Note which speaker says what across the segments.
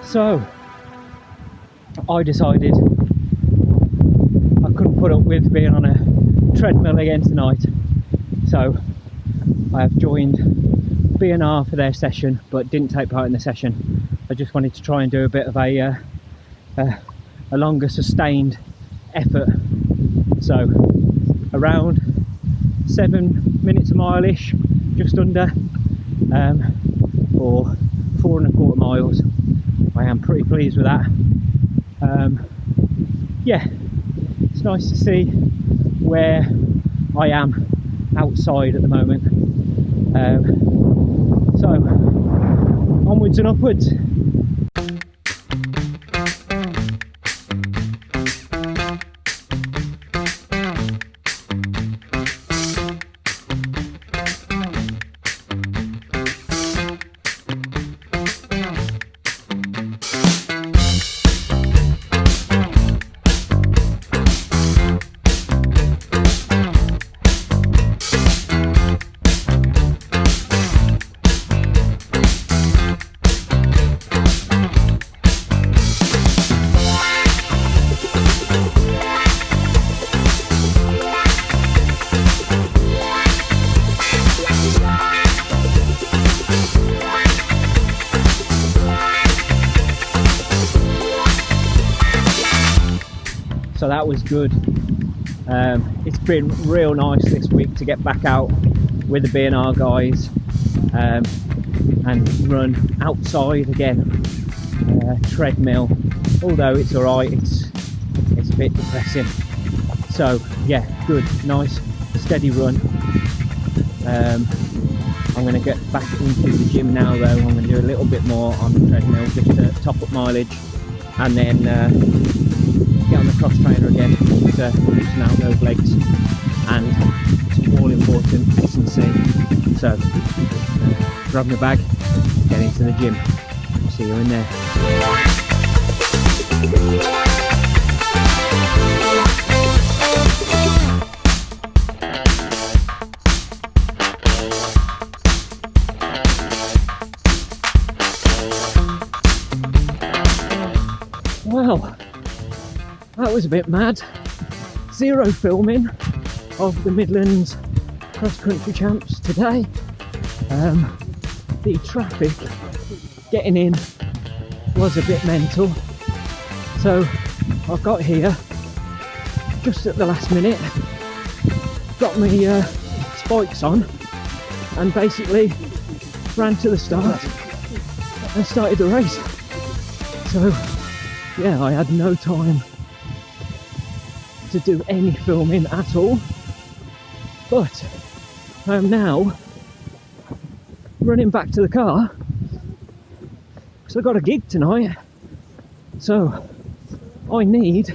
Speaker 1: So I decided I couldn't put up with being on a treadmill again tonight, so I have joined B&R for their session, but didn't take part in the session. I just wanted to try and do a bit of a longer sustained effort. So around 7 minutes a mile-ish, just under, or 4¼ miles. I am pretty pleased with that. Yeah, it's nice to see where I am outside at the moment. So onwards and upwards. So that was good. It's been real nice this week to get back out with the B&R guys and run outside again. Treadmill, although it's alright, it's a bit depressing. So yeah, good, nice, steady run. I'm going to get back into the gym now though. I'm going to do a little bit more on the treadmill just to top up mileage, and then get on the cross trainer again to loosen out those legs, and it's all important, S&C. So grab my bag, get into the gym. See you in there. Well, that was a bit mad. Zero filming of the Midlands cross-country champs today. The traffic getting in was a bit mental. So I got here just at the last minute, got my spikes on, and basically ran to the start and started the race. So yeah, I had no time to do any filming at all, but I am now running back to the car because I got a gig tonight, so I need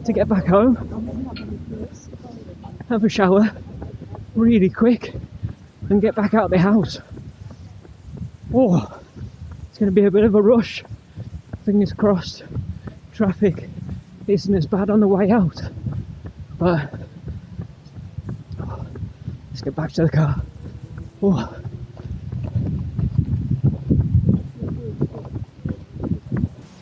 Speaker 1: to get back home, have a shower really quick and get back out of the house. Oh, it's going to be a bit of a rush. Fingers crossed traffic isn't as bad on the way out, but let's get back to the car. Oh.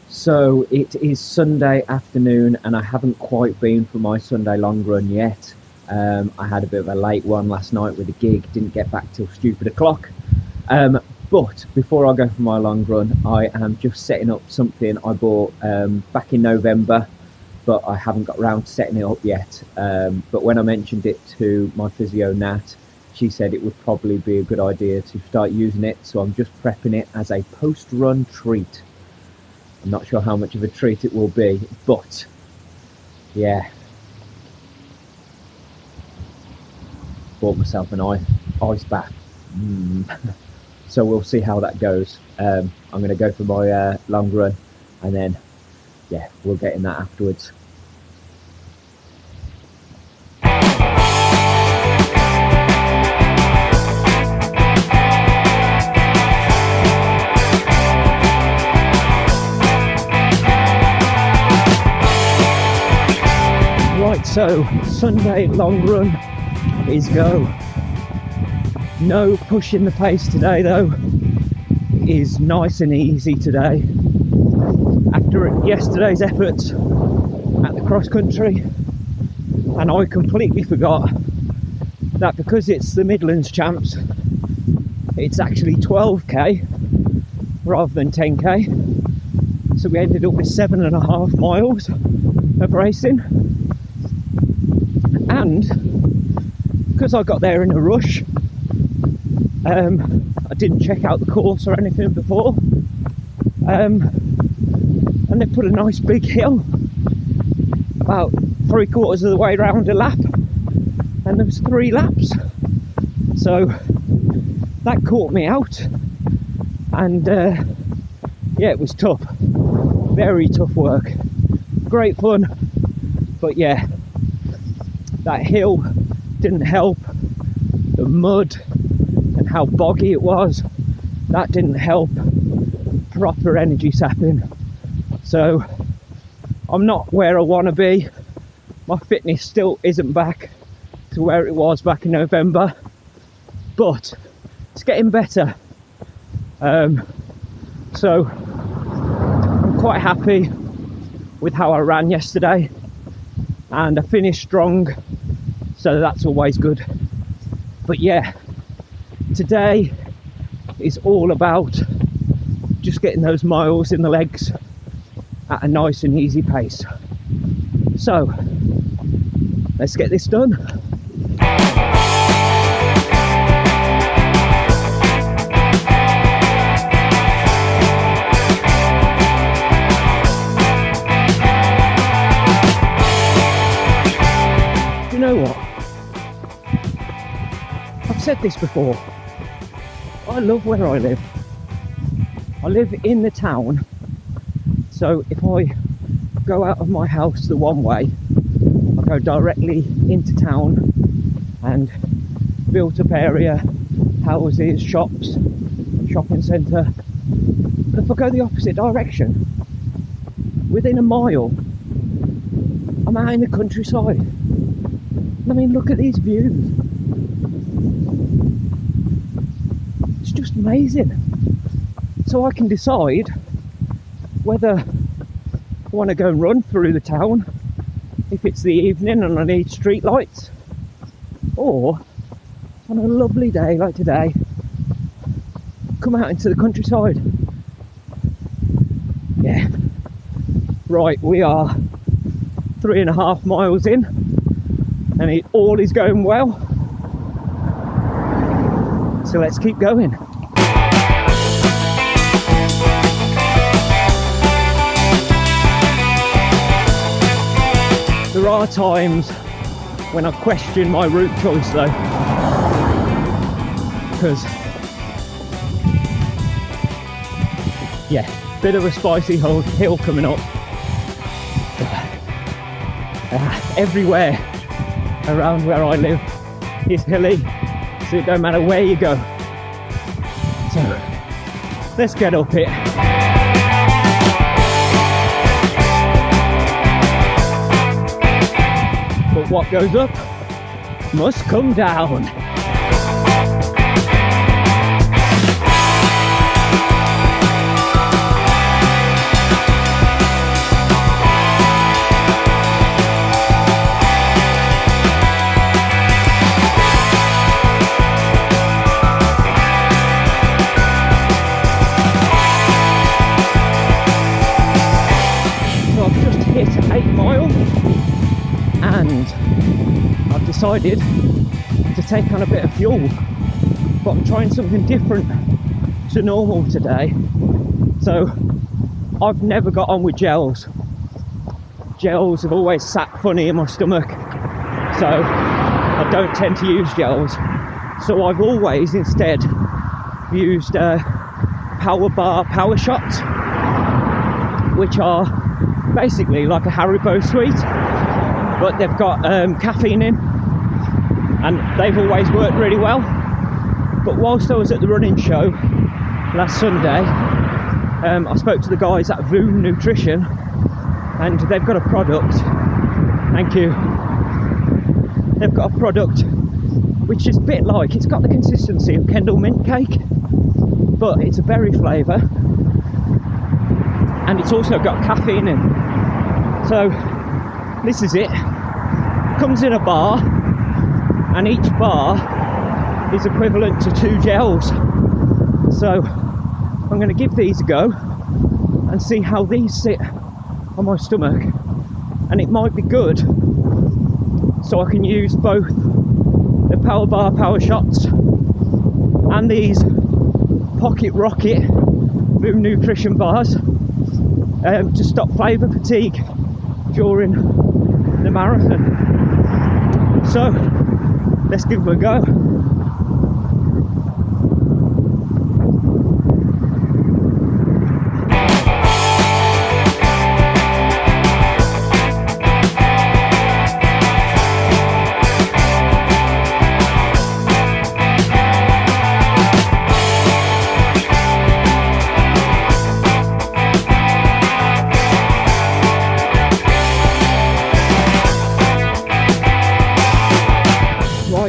Speaker 1: So it is Sunday afternoon and I haven't quite been for my Sunday long run yet. I had a bit of a late one last night with a gig, didn't get back till stupid o'clock. But before I go for my long run, I am just setting up something I bought back in November, but I haven't got around to setting it up yet. But when I mentioned it to my physio Nat, she said it would probably be a good idea to start using it. So I'm just prepping it as a post-run treat. I'm not sure how much of a treat it will be, but yeah. Bought myself an ice bath. So we'll see how that goes. I'm going to go for my long run, and then yeah, we'll get in that afterwards. Right, so Sunday long run is go. No pushing the pace today though. It is nice and easy today. after yesterday's efforts at the cross country, and I completely forgot that because it's the Midlands champs, it's actually 12k rather than 10k. So we ended up with 7.5 miles of racing, and because I got there in a rush, I didn't check out the course or anything before, and they put a nice big hill about 3/4 of the way around a lap, and there was 3 laps, so that caught me out. And yeah, it was tough, very tough work, great fun, but yeah, that hill didn't help. The mud and how boggy it was, that didn't help. Proper energy sapping. So I'm not where I want to be. My fitness still isn't back to where it was back in November, but it's getting better. So I'm quite happy with how I ran yesterday, and I finished strong, so that's always good. But yeah, today is all about just getting those miles in the legs at a nice and easy pace. So let's get this done. You know what? I've said this before. I love where I live. I live in the town, so if I go out of my house the one way, I go directly into town and built up area, houses, shops, shopping centre. But if I go the opposite direction, within a mile, I'm out in the countryside. I mean, look at these views. It's just amazing. So I can decide whether I want to go and run through the town if it's the evening and I need street lights, or on a lovely day like today, come out into the countryside. Yeah. Right, we are 3.5 miles in, and it all is going well. So let's keep going. There are times when I question my route choice though, because yeah, bit of a spicy hill coming up. Everywhere around where I live is hilly, so it don't matter where you go. So let's get up it. But what goes up must come down. So I've just hit 8 mile. And I've decided to take on a bit of fuel, but I'm trying something different to normal today. So I've never got on with gels. Gels have always sat funny in my stomach, so I don't tend to use gels. So I've always instead used power bar power shots, which are basically like a Haribo sweet, but they've got caffeine in, and they've always worked really well. But whilst I was at the running show last Sunday, I spoke to the guys at Voon Nutrition, and they've got a product, thank you, they've got a product which is a bit like, it's got the consistency of Kendall mint cake, but it's a berry flavour, and it's also got caffeine in. So this is it. Comes in a bar, and each bar is equivalent to 2 gels. So I'm going to give these a go and see how these sit on my stomach, and it might be good so I can use both the power bar power shots and these pocket rocket Boom nutrition bars to stop flavour fatigue during the marathon. So let's give them a go.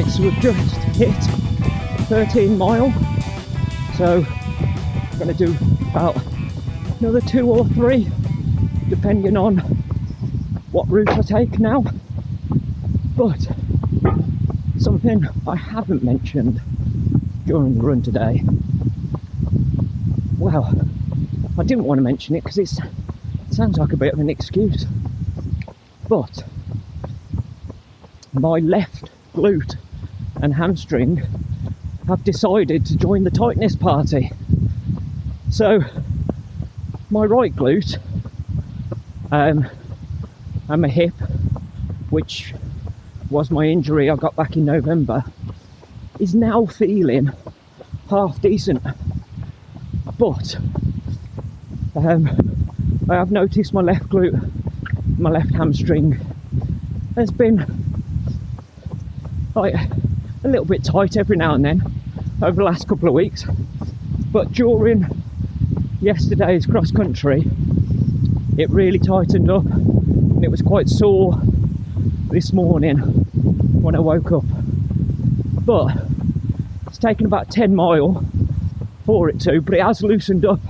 Speaker 1: So we've just hit 13 mile, so I'm going to do about another 2 or 3 depending on what route I take now. But something I haven't mentioned during the run today, well, I didn't want to mention it because it sounds like a bit of an excuse, but my left glute and hamstring have decided to join the tightness party. So my right glute and my hip, which was my injury I got back in November, is now feeling half decent. But I have noticed my left glute, my left hamstring has been like a little bit tight every now and then over the last couple of weeks, but during yesterday's cross country it really tightened up, and it was quite sore this morning when I woke up. But it's taken about 10 mile for it to, but it has loosened up.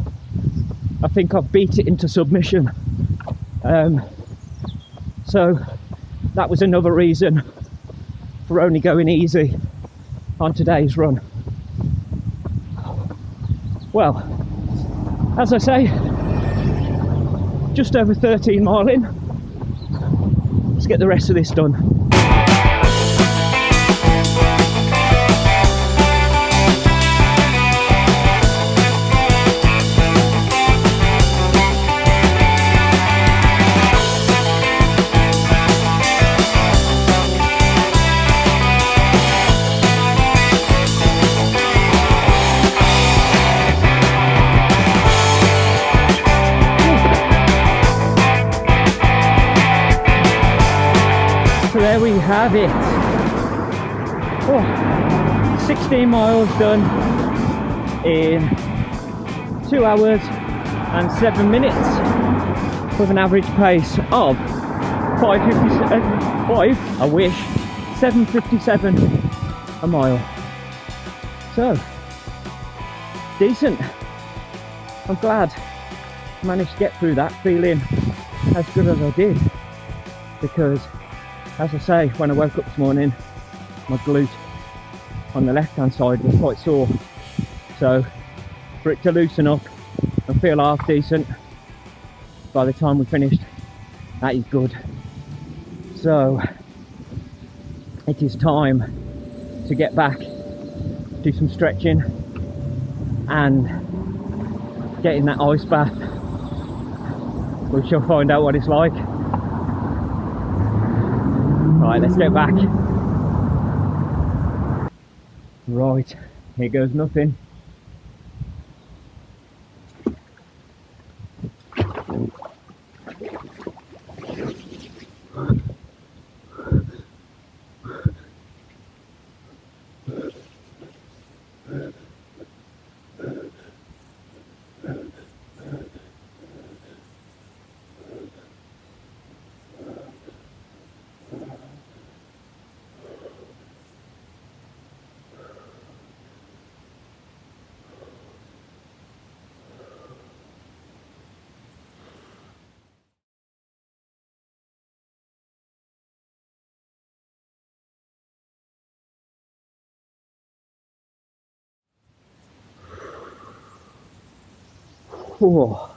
Speaker 1: I think I've beat it into submission, so that was another reason for only going easy on today's run. Well, as I say, just over 13 mile in. Let's get the rest of this done. There we have it. 16 miles done in 2 hours and 7 minutes with an average pace of 7:57 a mile. So decent. I'm glad I managed to get through that feeling as good as I did, because as I say, when I woke up this morning, my glute on the left hand side was quite sore. So for it to loosen up and feel half decent by the time we finished, that is good. So it is time to get back, do some stretching and get in that ice bath. We shall find out what it's like. Right, let's get back. Right, here goes nothing. Whoa.